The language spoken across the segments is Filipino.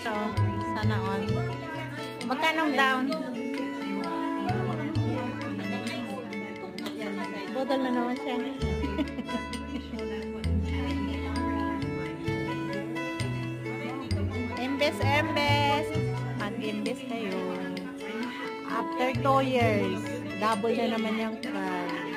So, sana all. Magkanong down? Bodol na naman siya. Embes. Mag-embes kayo. After 2 years, double na naman yung price.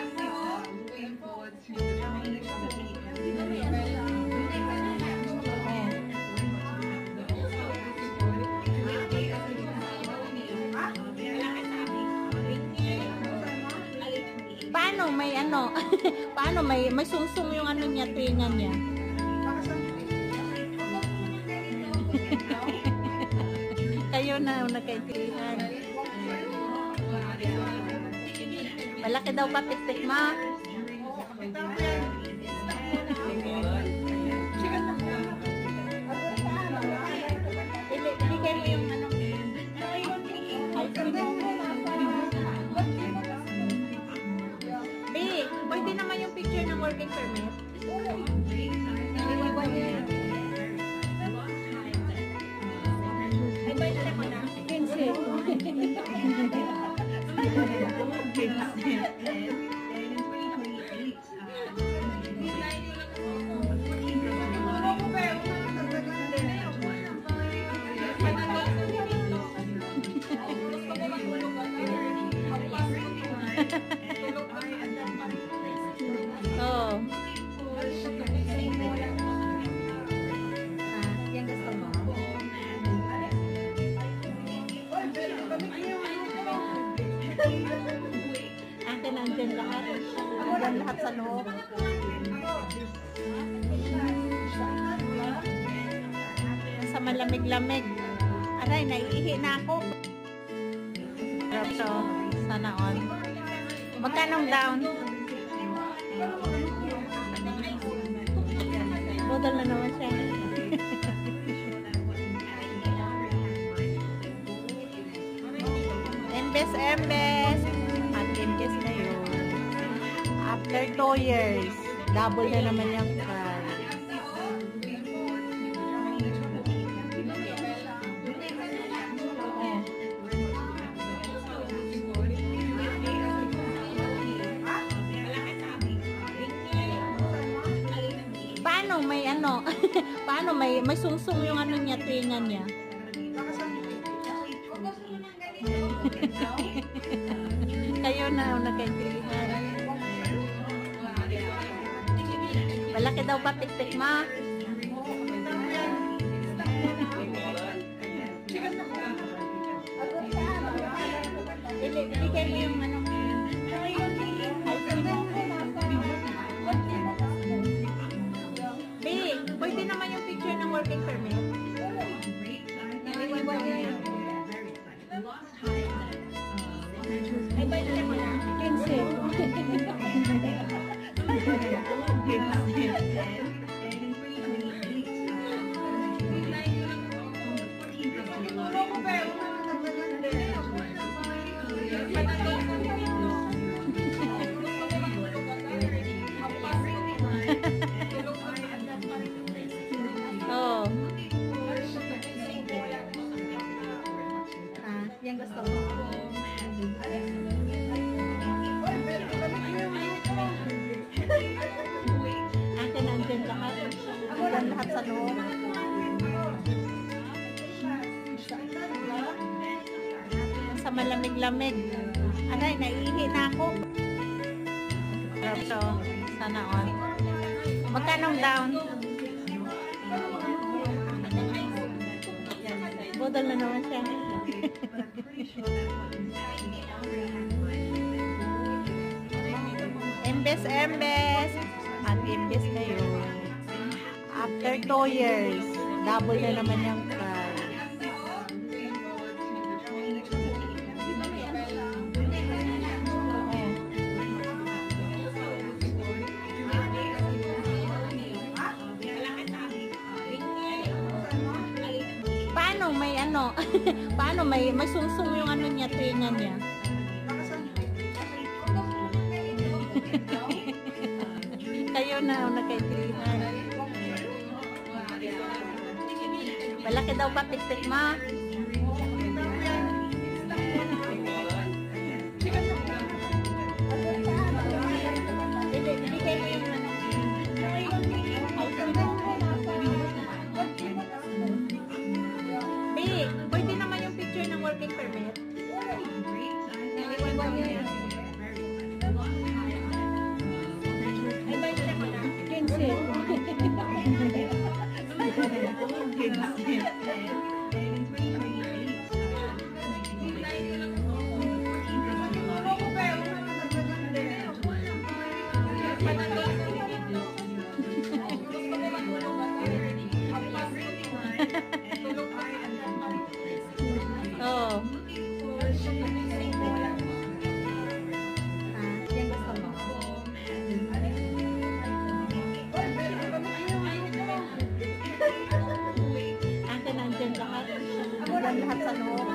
Paano may ano? Paano may sungsung yung ano niya, tingan niya? Kayo na nagkaitrihan. Malaki daw pa tik-tik ma. Iligay mo yung ano. Pwede naman yung picture ng working permit. Ay, bayad na ko na. 15. Oh. Yan gusto mo. Akin nandyan lahat. Nandyan lahat sa loob. Sa malamig-lamig. Aray, naiihi na ako. So, sana all. Magkanong down? Bodol na naman siya. Embes. Mag-embes kayo. After 2 years, double na naman yung price. Paano may ano? Paano may sungsung yung ano niya, tingan niya? Kayo na nagkaitrihan. Malaki daw pa tik-tik ma. Iligay mo yung ano. Pwede naman yung picture ng working permit. Ay, bayad na ko na. 15. Oh. Yan gusto mo. Akin nandyan lahat. Nandyan lahat sa loob. Sa malamig-lamig. Aray, naiihi na ako. So, sana all. Magkanong down? Bodol na naman siya. Embes. Mag-embes kayo. After 2 years, double na naman yung price. Paano may ano? Paano may sungsung yung ano niya, tingan niya? Kayo na nagkaitrihan. Malaki Malaki daw ba tik-tik ma? Bigay mo yung ano. Pwede naman yung picture ng working permit. Ay, ba yung mo na? Cancel. Oh. Yan gusto mo. Nandyan lahat. Nandyan lahat sa loob.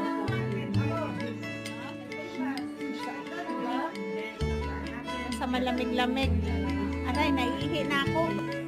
Sa malamig-lamig. Aray, naiihi na ako.